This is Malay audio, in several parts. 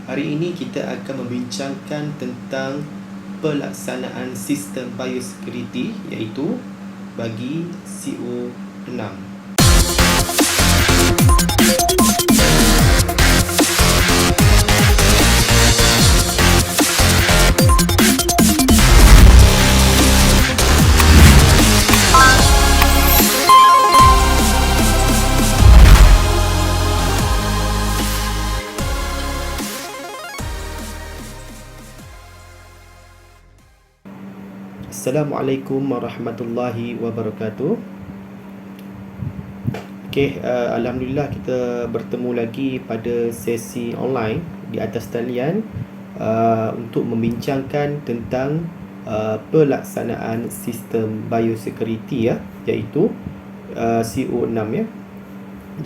Hari ini kita akan membincangkan tentang pelaksanaan sistem biosecurity iaitu bagi CO6. Assalamualaikum warahmatullahi wabarakatuh. Alhamdulillah kita bertemu lagi pada sesi online di atas talian untuk membincangkan tentang pelaksanaan sistem biosecurity iaitu CO6 ya.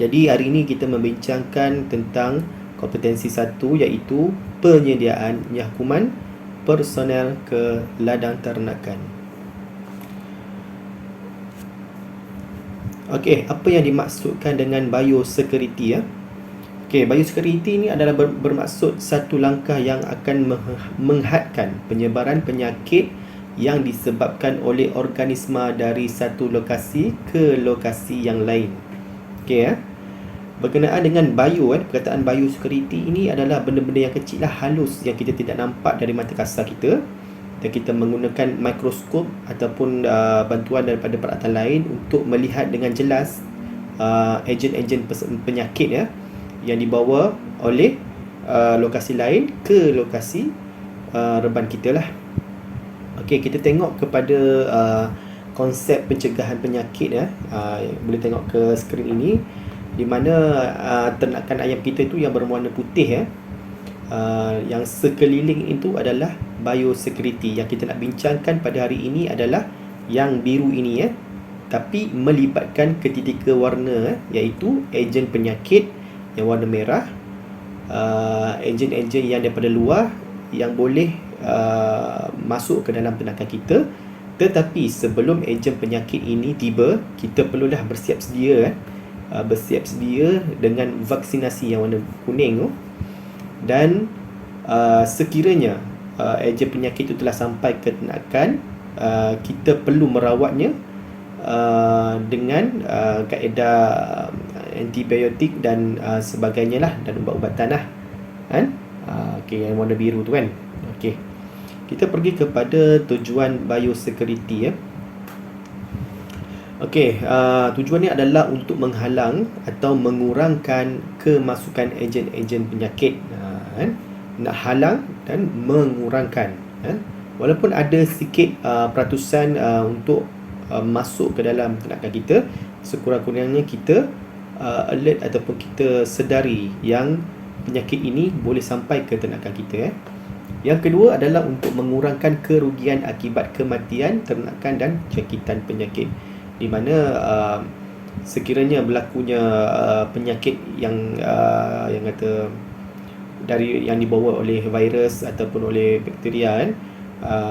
Jadi hari ini kita membincangkan tentang kompetensi 1 iaitu penyediaan nyakuman personel ke ladang ternakan. Apa yang dimaksudkan dengan biosecurity ya? Biosecurity ini adalah bermaksud satu langkah yang akan menghadkan penyebaran penyakit yang disebabkan oleh organisma dari satu lokasi ke lokasi yang lain. Berkenaan dengan perkataan biosecurity ini adalah benda-benda yang kecil halus yang kita tidak nampak dari mata kasar kita, dan kita menggunakan mikroskop ataupun bantuan daripada peralatan lain untuk melihat dengan jelas ejen-ejen penyakit yang dibawa oleh lokasi lain ke lokasi reban kita lah. Kita tengok kepada konsep pencegahan penyakit boleh tengok ke skrin ini, di mana ternakan ayam kita itu yang berwarna putih yang sekeliling itu adalah biosecurity. Yang kita nak bincangkan pada hari ini adalah yang biru ini tapi melibatkan ketiga warna iaitu ejen penyakit yang warna merah, ejen-ejen yang daripada luar yang boleh masuk ke dalam ternakan kita. Tetapi sebelum ejen penyakit ini tiba, kita perlulah bersiap sedia dengan vaksinasi yang warna kuning tu. Dan sekiranya ejen penyakit itu telah sampai ke ternakan, kita perlu merawatnya dengan kaedah antibiotik dan sebagainya lah, dan ubat-ubatan lah yang warna biru tu kan. Kita pergi kepada tujuan biosecurity tujuannya adalah untuk menghalang atau mengurangkan kemasukan ejen-ejen penyakit. Nak halang dan mengurangkan. Walaupun ada sikit peratusan untuk masuk ke dalam ternakan kita, sekurang-kurangnya kita alert ataupun kita sedari yang penyakit ini boleh sampai ke ternakan kita. Yang kedua adalah untuk mengurangkan kerugian akibat kematian ternakan dan jangkitan penyakit, di mana sekiranya berlakunya penyakit yang kata dari yang dibawa oleh virus ataupun oleh bakteria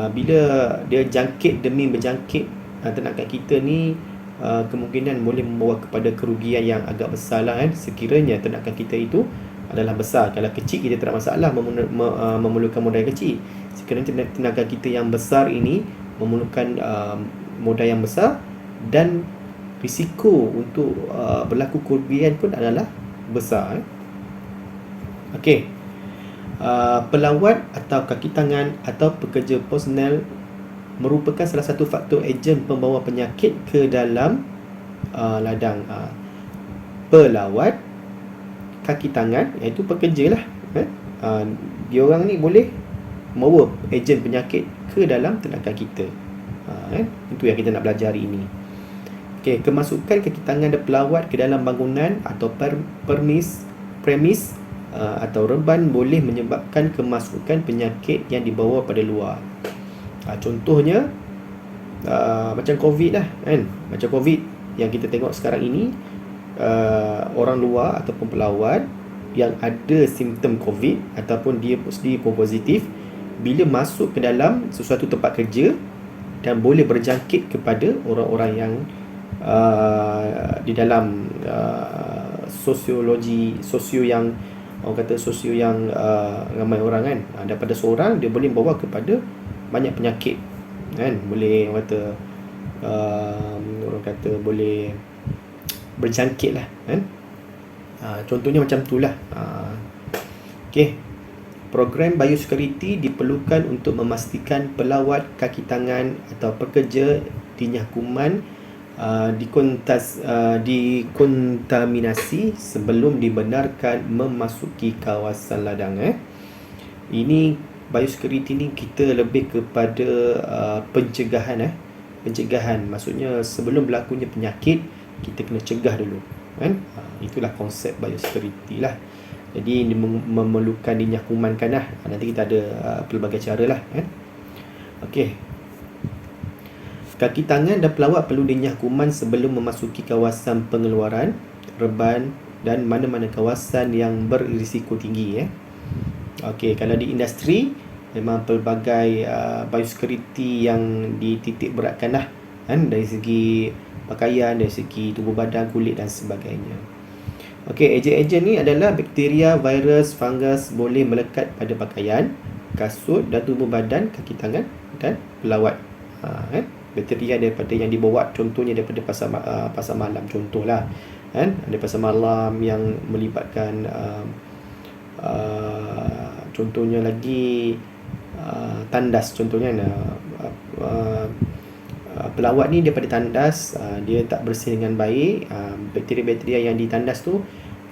bila dia jangkit demi berjangkit ternakan kita ni, kemungkinan boleh membawa kepada kerugian yang agak besar lah sekiranya ternakan kita itu adalah besar. Kalau kecil kita tak ada masalah, memerlukan modal yang kecil. Sekiranya ternakan kita yang besar ini memerlukan modal yang besar, dan risiko untuk berlaku kerugian pun adalah besar. Pelawat atau kaki tangan atau pekerja personel merupakan salah satu faktor ejen pembawa penyakit ke dalam ladang. Pelawat, kaki tangan iaitu pekerja lah. Diorang ni boleh membawa ejen penyakit ke dalam ternakan kita. Itu yang kita nak belajar hari ini. Kemasukan kaki tangan dan pelawat ke dalam bangunan atau premis atau reban boleh menyebabkan kemasukan penyakit yang dibawa pada luar. Contohnya macam COVID lah macam COVID yang kita tengok sekarang ini, orang luar ataupun pelawat yang ada simptom COVID ataupun dia sendiri pun positif, bila masuk ke dalam sesuatu tempat kerja dan boleh berjangkit kepada orang-orang yang di dalam sosio yang orang kata sosio yang ramai orang kan. Daripada seorang dia boleh bawa kepada banyak penyakit kan. Boleh orang kata boleh berjangkit lah kan. Contohnya macam tu lah. Okey. Program biosecurity diperlukan untuk memastikan pelawat, kaki tangan atau pekerja dinyah kuman dikontaminasi sebelum dibenarkan memasuki kawasan ladang. Ini biosecurity ni kita lebih kepada pencegahan. Pencegahan maksudnya sebelum berlakunya penyakit kita kena cegah dulu kan. Itulah konsep biosecurity lah. Jadi memerlukan dinyah kumankan lah. Nanti kita ada pelbagai cara lah kan. Okey. Kaki tangan dan pelawat perlu dinyah kuman sebelum memasuki kawasan pengeluaran, reban dan mana-mana kawasan yang berisiko tinggi. Okey, kalau di industri memang pelbagai biosecurity yang dititik beratkan lah kan, dari segi pakaian, dari segi tubuh badan, kulit dan sebagainya. Okey, ejen-ejen ni adalah bakteria, virus, fungus boleh melekat pada pakaian, kasut dan tubuh badan, kaki tangan dan pelawat. Bakteria daripada yang dibawa, contohnya daripada pasar malam contohlah kan. Ada pasar malam yang melibatkan contohnya lagi tandas contohnya. Pelawat ni daripada tandas, dia tak bersih dengan baik, bakteria-bakteria yang ditandas tu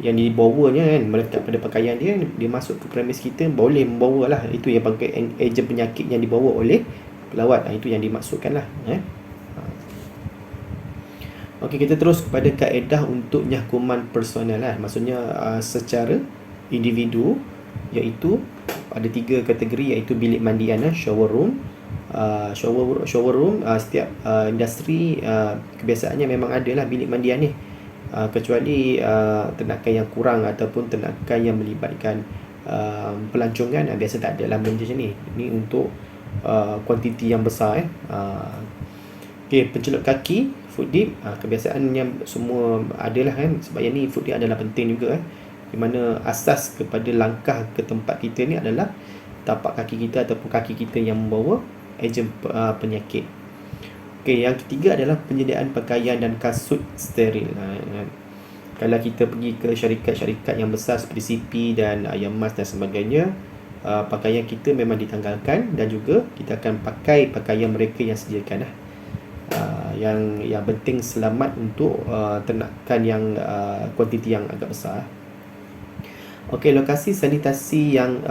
yang dibawanya kan, melekat pada pakaian dia masuk ke premis kita, boleh membawa lah. Itu yang pakai ejen penyakit yang dibawa oleh pelawat. Itu yang dimaksudkan lah. Okey, kita terus kepada kaedah untuk nyah kuman personal lah. Maksudnya secara individu, iaitu ada 3 kategori, iaitu bilik mandian, shower room. Shower room, setiap industri kebiasaannya memang ada lah bilik mandian ni, kecuali tenakan yang kurang ataupun tenakan yang melibatkan pelancongan, biasa tak ada lah benda macam ni. Ini untuk kuantiti yang besar. Okey, pencelup kaki, foot dip, kebiasaannya semua adalah kan, sebab yang ni foot dip adalah penting juga di mana asas kepada langkah ke tempat kita ni adalah tapak kaki kita ataupun kaki kita yang membawa ejen penyakit. Okey, yang ketiga adalah penyediaan pakaian dan kasut steril. Kalau kita pergi ke syarikat-syarikat yang besar seperti CP dan Ayamas dan sebagainya, pakaian kita memang ditanggalkan dan juga kita akan pakai pakaian mereka yang sediakan lah. Yang penting selamat untuk ternakan yang kuantiti yang agak besar. Okey, lokasi sanitasi yang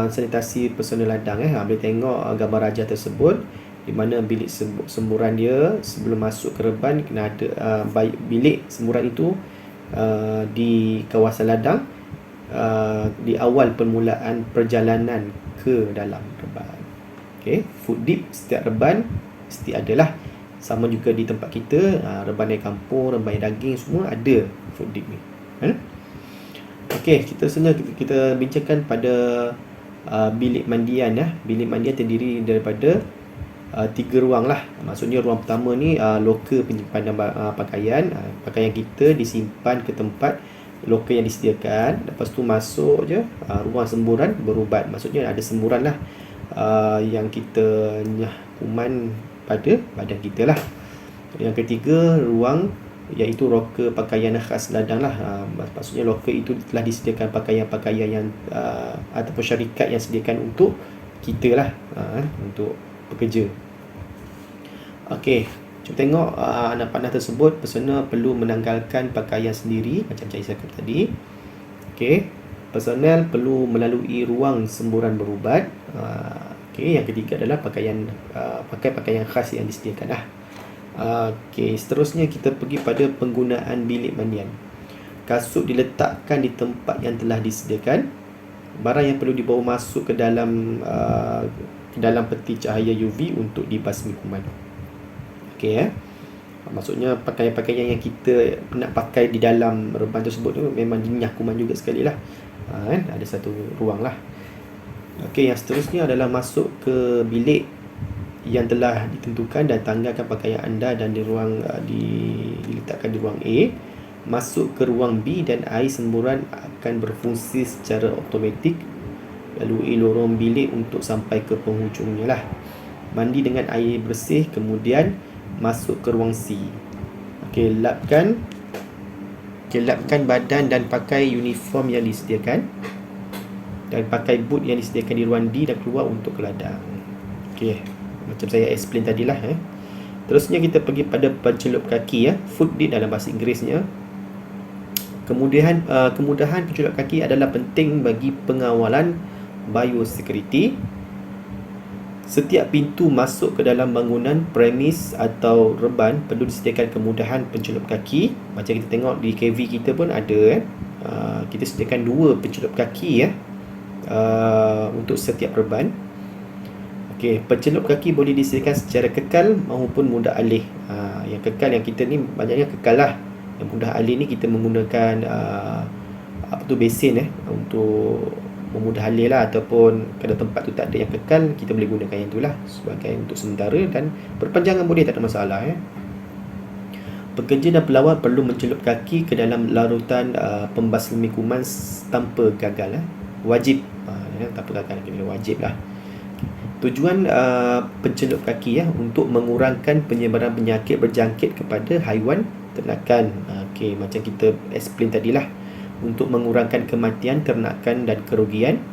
sanitasi personal ladang. Boleh tengok gambar rajah tersebut, di mana bilik semburan dia sebelum masuk ke reban kena ada bilik semburan itu di kawasan ladang di awal permulaan perjalanan ke dalam reban. Okey, food dip setiap reban mesti adalah. Sama juga di tempat kita, reban air kampung, reban air daging, semua ada food dip ni. Okey, kita bincangkan pada bilik mandian. Bilik mandian terdiri daripada 3 ruang lah. Maksudnya ruang pertama ni loker penyimpanan pakaian. Pakaian kita disimpan ke tempat loker yang disediakan. Lepas tu masuk je ruang semburan berubat. Maksudnya ada semburan lah yang kita nyah kuman pada badan kita lah. Yang ketiga ruang iaitu loker pakaian khas ladang lah. Maksudnya loker itu telah disediakan pakaian-pakaian yang ataupun syarikat yang sediakan untuk kita lah, untuk pekerja. Okey, cuba tengok anak panah tersebut. Personal perlu menanggalkan pakaian sendiri macam saya cakap tadi. Okey, personal perlu melalui ruang semburan berubat. Okey, yang ketiga adalah pakai pakaian khas yang disediakan lah. Okey, seterusnya kita pergi pada penggunaan bilik mandian. Kasut diletakkan di tempat yang telah disediakan. Barang yang perlu dibawa masuk ke dalam peti cahaya UV untuk dibasmi kuman. Okey, maksudnya pakaian-pakaian yang kita nak pakai di dalam reban tersebut tu memang dinyah kuman juga sekali lah. Ada satu ruang lah. Okey, yang seterusnya adalah masuk ke bilik yang telah ditentukan dan tanggalkan pakaian anda dan diletakkan di ruang A. masuk ke ruang B dan air semburan akan berfungsi secara automatik lalui lorong bilik untuk sampai ke penghujungnya lah. Mandi dengan air bersih, kemudian masuk ke ruang C. Okey, lapkan badan dan pakai uniform yang disediakan, dan pakai boot yang disediakan di ruang D dan keluar untuk ke ladang. Okey, macam saya explain tadilah. Terusnya kita pergi pada pencelup kaki, foot dip dalam bahasa Inggerisnya. Kemudahan pencelup kaki adalah penting bagi pengawalan biosecurity. Setiap pintu masuk ke dalam bangunan, premis atau reban perlu disediakan kemudahan pencelup kaki. Macam kita tengok di KV kita pun ada, kita sediakan 2 pencelup kaki untuk setiap reban. Okey, pencelup kaki boleh disediakan secara kekal maupun mudah alih. Yang kekal yang kita ni banyaknya kekal lah. Yang mudah alih ni kita menggunakan basin untuk memudah alih lah, ataupun kalau tempat tu tak ada yang kekal, kita boleh gunakan yang tu lah sebagai untuk sementara, dan perpanjangan boleh, tak ada masalah. Pekerja dan pelawat perlu mencelup kaki ke dalam larutan pembasmi kuman tanpa gagal. Wajib, tanpa gagal, wajib lah. Tujuan pencelup kaki untuk mengurangkan penyebaran penyakit berjangkit kepada haiwan ternakan. Okey, macam kita explain tadilah, untuk mengurangkan kematian ternakan dan kerugian.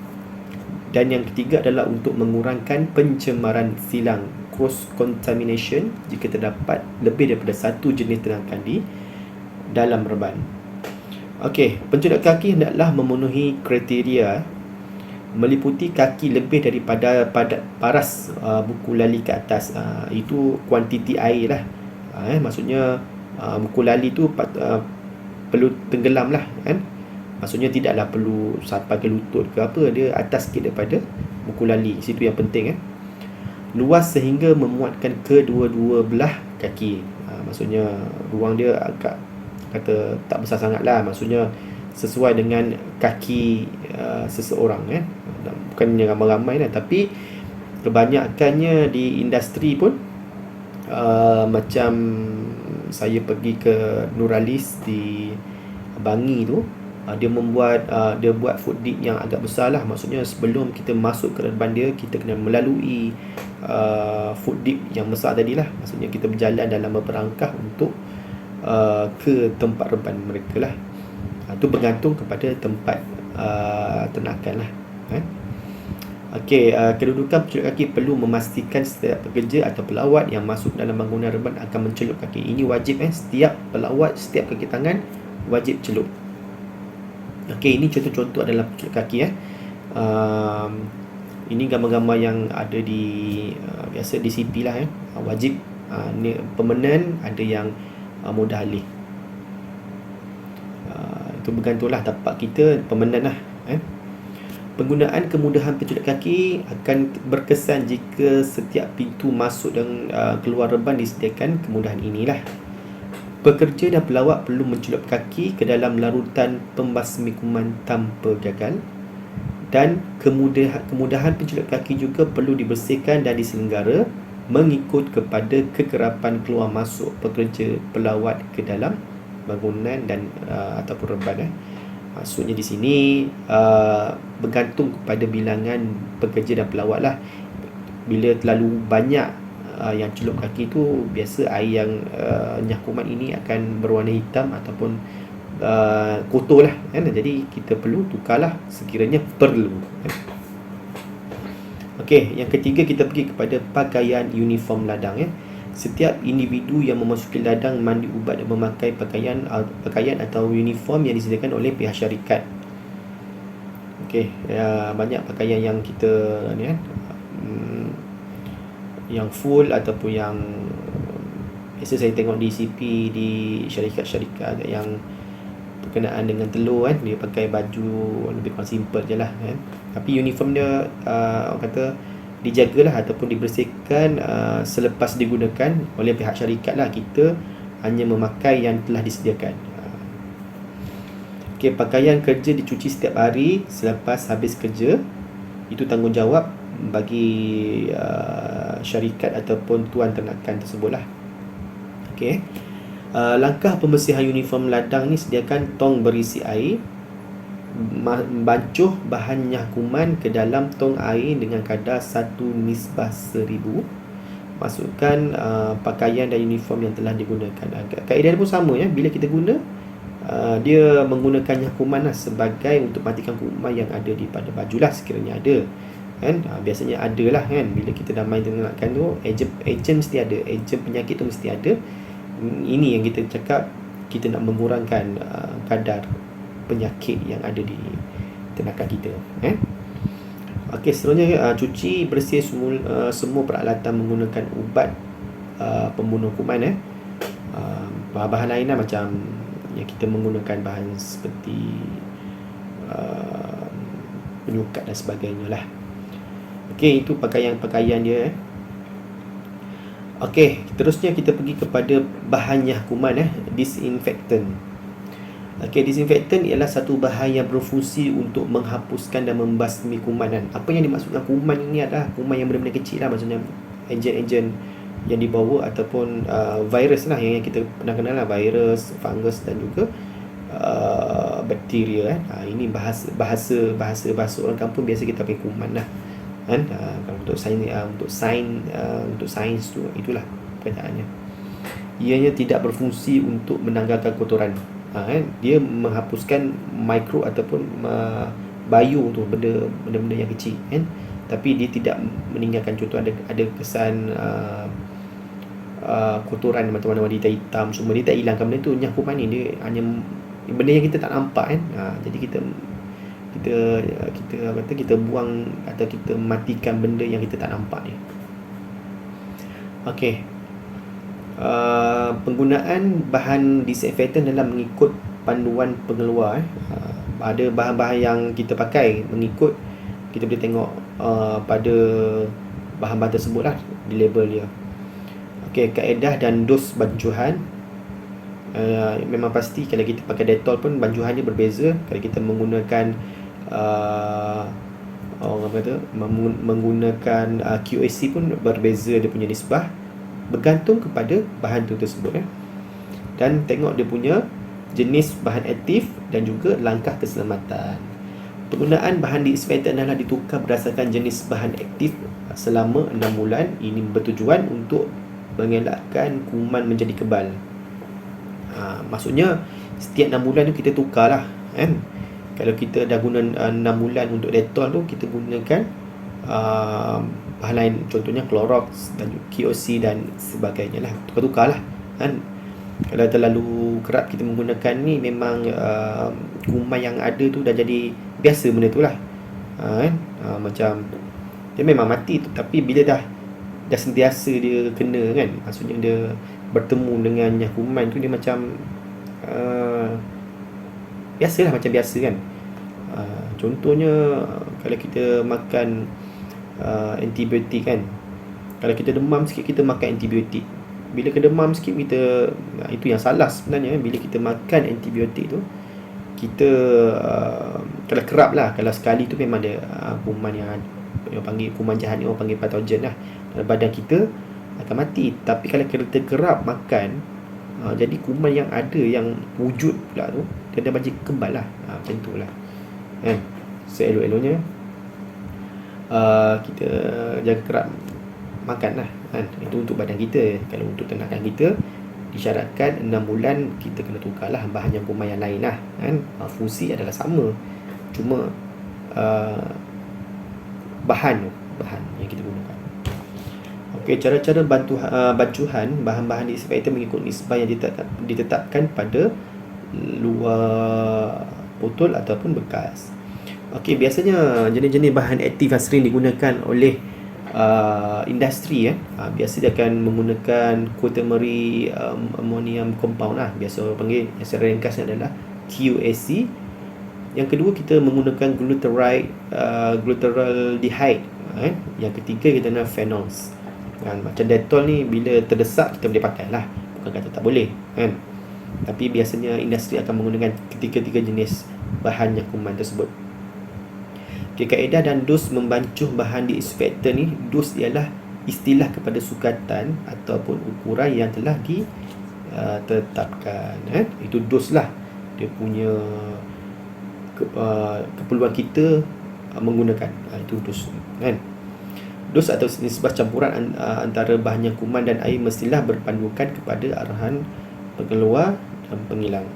Dan yang ketiga adalah untuk mengurangkan pencemaran silang, cross contamination, jika terdapat lebih daripada satu jenis ternakan di dalam reban. Okey, pencelup kaki hendaklah memenuhi kriteria meliputi kaki lebih daripada paras buku lali ke atas. Itu kuantiti air lah. Maksudnya buku lali tu perlu tenggelam lah, kan? Maksudnya tidaklah perlu sampai ke lutut ke apa, dia atas sikit daripada buku lali. Situ yang penting. Luas sehingga memuatkan kedua-dua belah kaki. Maksudnya ruang dia agak kata tak besar sangat lah. Maksudnya sesuai dengan kaki seseorang. Bukannya ramai-ramai lah, tapi kebanyakannya di industri pun macam saya pergi ke Nuralis di Bangi tu, dia buat food dip yang agak besar lah. Maksudnya sebelum kita masuk ke reban dia, kita kena melalui food dip yang besar tadi lah. Maksudnya kita berjalan dalam beberapa langkah untuk ke tempat reban mereka lah. Itu bergantung kepada tempat ternakan lah. Okey, kedudukan pencelup kaki perlu memastikan setiap pekerja atau pelawat yang masuk dalam bangunan reban akan mencelup kaki. Ini wajib, setiap pelawat, setiap kaki tangan wajib celup. Okey, ini contoh-contoh adalah pencelup kaki. Ini gambar-gambar yang ada di biasa di CP lah. Wajib, ni permanent, ada yang mudah alih. Itu bergantunglah tapak kita permanent lah. Penggunaan kemudahan pencelup kaki akan berkesan jika setiap pintu masuk dan keluar reban disediakan kemudahan inilah. Pekerja dan pelawat perlu mencelup kaki ke dalam larutan pembasmi kuman tanpa gagal, dan kemudahan pencelup kaki juga perlu dibersihkan dan diselenggara mengikut kepada kekerapan keluar masuk pekerja pelawat ke dalam bangunan dan ataupun reban. Maksudnya di sini bergantung kepada bilangan pekerja dan pelawat lah. Bila terlalu banyak yang celup kaki tu, biasa air yang nyakuman ini akan berwarna hitam ataupun kotor lah, kan? Jadi kita perlu tukarlah sekiranya perlu. Okey, yang ketiga kita pergi kepada pakaian uniform ladang. Setiap individu yang memasuki ladang mandi ubat dan memakai pakaian atau uniform yang disediakan oleh pihak syarikat. Okey, banyak pakaian yang kita ni yang full ataupun yang biasa saya tengok di CP, di syarikat-syarikat yang berkenaan dengan telur, dia pakai baju lebih kurang simple je lah, tapi uniform dia orang kata dijagalah ataupun dibersihkan selepas digunakan oleh pihak syarikat lah. Kita hanya memakai yang telah disediakan. Okey, pakaian kerja dicuci setiap hari selepas habis kerja. Itu tanggungjawab bagi syarikat ataupun tuan ternakan tersebut lah. Okey, Langkah pembersihan uniform ladang ni, sediakan tong berisi air, bancuh bahan nyakuman ke dalam tong air dengan kadar 1:1000. Masukkan pakaian dan uniform yang telah digunakan. Kaedah dia pun sama ya. Bila kita guna, dia menggunakan nyakuman lah sebagai untuk matikan kuman yang ada di pada baju lah, sekiranya ada kan. Biasanya ada lah kan. Bila kita dah main ternakan tu, ejen mesti ada, ejen penyakit tu mesti ada. Ini yang kita cakap, kita nak mengurangkan kadar penyakit yang ada di ternakan kita. Okey, seterusnya cuci bersih semua peralatan menggunakan ubat pembunuh kuman. Bahan-bahan lain lah, macam yang kita menggunakan bahan seperti penyukat dan sebagainya lah. Okey, itu pakaian-pakaian dia. Okey, terusnya kita pergi kepada bahan nyakuman, disinfektan. Okey, disinfektan ialah satu bahan yang berfungsi untuk menghapuskan dan membasmi kuman. Apa yang dimaksudkan kuman ini adalah kuman yang benar-benar kecil lah, maksudnya ejen-ejen yang dibawa ataupun virus lah, yang kita pernah kenal lah, virus, fungus dan juga bakteria. Ini bahasa orang kampung, biasa kita pakai kuman lah kan. Kalau untuk sains tu, itulah perkataannya. Ianya tidak berfungsi untuk menanggalkan kotoran. Dia menghapuskan mikro ataupun bayu tu, benda-benda yang kecil kan. Tapi dia tidak meninggalkan, contoh ada kesan kotoran macam-mana warna hitam semua, dia tak hilangkan benda tu. Nyakuman ni dia hanya benda yang kita tak nampak kan. Jadi kita buang atau kita matikan benda yang kita tak nampak ni. Okey. Penggunaan bahan disinfektan dalam mengikut panduan pengeluar. Ada bahan-bahan yang kita pakai mengikut, kita boleh tengok pada bahan-bahan tersebut lah di label dia. Okey, kaedah dan dos bancuhan. Memang pasti kalau kita pakai Dettol pun bancuhan dia berbeza. Kalau kita menggunakan orang kata menggunakan QAC pun berbeza dia punya nisbah, bergantung kepada bahan tu tersebut. Dan tengok dia punya jenis bahan aktif dan juga langkah keselamatan. Penggunaan bahan disinfektan adalah ditukar berdasarkan jenis bahan aktif selama 6 bulan. Ini bertujuan untuk mengelakkan kuman menjadi kebal. Maksudnya setiap 6 bulan tu kita tukar lah kan. Kalau kita dah guna 6 bulan untuk Dettol tu, kita gunakan bahan lain, contohnya Clorox dan QOC dan sebagainya lah, tukar-tukar lah kan. Kalau terlalu kerap kita menggunakan ni, memang kuman yang ada tu dah jadi biasa benda tu lah kan. Macam dia memang mati tu, tapi bila dah sentiasa dia kena kan, maksudnya dia bertemu dengan kuman tu, dia macam biasalah, macam biasa kan. Contohnya kalau kita makan antibiotik kan, kalau kita demam sikit kita makan antibiotik, bila kedemam sikit kita, itu yang salah sebenarnya. Bila kita makan antibiotik tu, kita kalau kerap lah, kalau sekali tu memang ada kuman yang panggil kuman jahat ni, orang panggil patogen lah, dalam badan kita akan mati. Tapi kalau kita kerap makan, jadi kuman yang ada, yang wujud pula tu, dia dah bagi kebal lah. Macam tu lah kan. Seelok-eloknya kita jaga kerap makan lah kan. Itu untuk badan kita. Kalau untuk ternakan kita, disyaratkan 6 bulan kita kena tukar lah bahan yang kuman yang lain lah kan. Fungsi adalah sama, cuma bahan yang kita gunakan. Okey, cara-cara bancuhan bahan-bahan disinfektan mengikut nisbah yang ditetapkan pada luar botol ataupun bekas. Okey, biasanya jenis-jenis bahan aktif yang sering digunakan oleh industri biasa dia akan menggunakan quaternary ammonium compound lah, biasa orang panggil, yang secara ringkasnya adalah QAC. Yang kedua, kita menggunakan glutaraldehyde. Yang ketiga, kita guna phenols kan. Macam Dettol ni, bila terdesak kita boleh pakai lah, bukan kata tak boleh kan. Tapi biasanya industri akan menggunakan ketiga-tiga jenis bahan nyakuman tersebut. Okay, kaedah dan dos membancuh bahan disinfektan ni. Dos ialah istilah kepada sukatan ataupun ukuran yang telah tetapkan. Itu dos lah, dia punya keperluan kita menggunakan. Itu dos kan. Dos atau nisbah campuran antara bahan yang kuman dan air mestilah berpandukan kepada arahan pengeluar dan penghilang.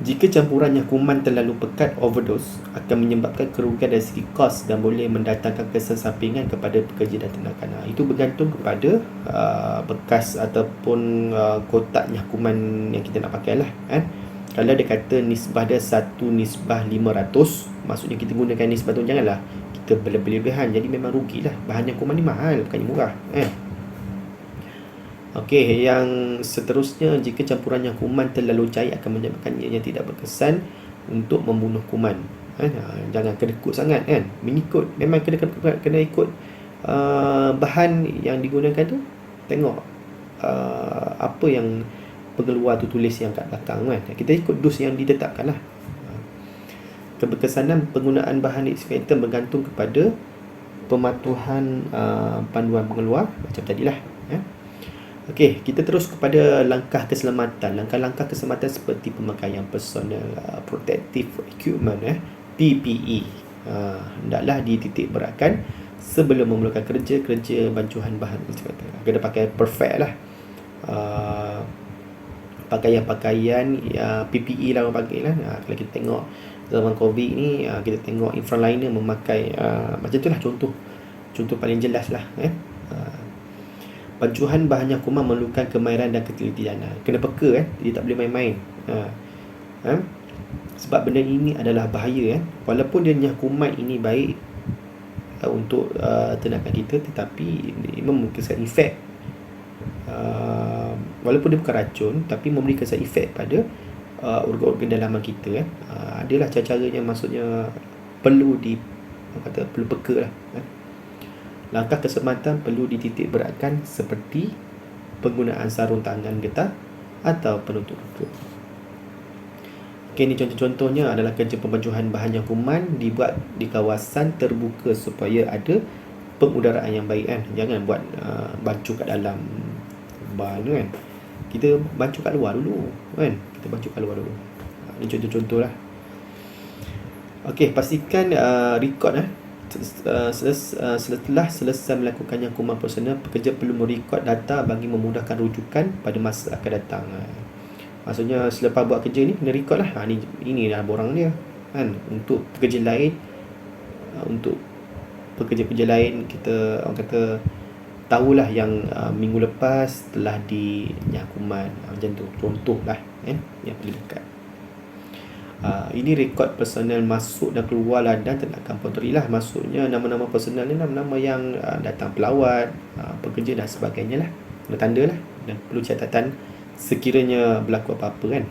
Jika campuran yang kuman terlalu pekat, overdose, akan menyebabkan kerugian dari segi kos dan boleh mendatangkan kesan sampingan kepada pekerja dan tindakan. Itu bergantung kepada bekas ataupun kotaknya kuman yang kita nak pakai lah. Kalau dia kata nisbah dia 1:500, maksudnya kita gunakan nisbah tu, janganlah kita berlebihan, jadi memang rugilah. Bahan yang kuman ni mahal, bukannya murah. Okey, yang seterusnya, jika campuran yang kuman terlalu cair akan menyebabkan ianya tidak berkesan untuk membunuh kuman. Jangan kedekut sangat kan. Mengikut, memang kena ikut bahan yang digunakan tu. Tengok apa yang pengeluar tu tulis yang kat belakang kan. Kita ikut dos yang ditetapkan lah. Keberkesanan penggunaan bahan disinfektan bergantung kepada pematuhan panduan pengeluar macam tadilah. Okey, kita terus kepada langkah keselamatan. Langkah-langkah keselamatan seperti pemakaian personal protective equipment, PPE, hendaklah dititik beratkan sebelum memulakan kerja bancuhan bahan disinfektan. Kena pakai perfect lah. Pakaian-pakaian PPE lah orang pakai lah. Kalau kita tengok zaman COVID ni, kita tengok in frontliner memakai macam tu lah, contoh paling jelas lah. Bancuhan bahan yang kuman memerlukan kemahiran dan ketelitian. Kena peka dia tak boleh main-main. Sebab benda ini adalah bahaya. Walaupun dia yang kuman ini baik untuk tindakan kita, tetapi memang memberikan efek. Walaupun dia bukan racun, tapi memberikan efek pada organ-organ dalaman kita. Adalah cara-caranya, maksudnya perlu peka lah. Langkah keselamatan perlu dititik beratkan seperti penggunaan sarung tangan getah atau penutup muka. Ini contoh-contohnya adalah kerja pembancuhan bahan yang kuman dibuat di kawasan terbuka supaya ada pengudaraan yang baik kan. Jangan buat bancuh kat dalam ban kan. Kita bancuh kat luar dulu kan. Ini contoh-contoh lah. Okey, pastikan record setelah selesai melakukan yang kuman personal, pekerja perlu merekod data bagi memudahkan rujukan pada masa akan datang. Maksudnya selepas buat kerja ni kena record lah. Ini dah borang dia kan. Untuk pekerja lain, untuk pekerja-pekerja lain, kita orang kata tahulah yang minggu lepas telah dinyakuman, macam tu contoh lah yang paling dekat. Ini rekod personal masuk dan keluar ladang tindakan porteri lah. Maksudnya nama-nama personal ni nama-nama yang datang pelawat, pekerja dan sebagainya lah. Kena tanda lah, dan perlu catatan sekiranya berlaku apa-apa kan.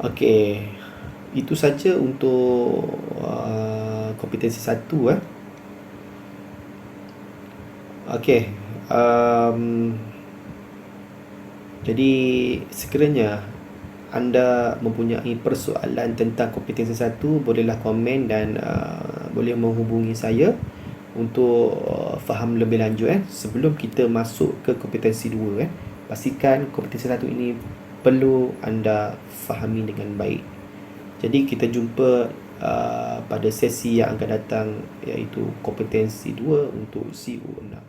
Okey, itu saja untuk kompetensi 1. Okey, jadi sekiranya anda mempunyai persoalan tentang kompetensi 1, bolehlah komen dan boleh menghubungi saya untuk faham lebih lanjut. Sebelum kita masuk ke kompetensi 2, pastikan kompetensi 1 ini perlu anda fahami dengan baik. Jadi kita jumpa pada sesi yang akan datang, iaitu kompetensi 2 untuk CO6.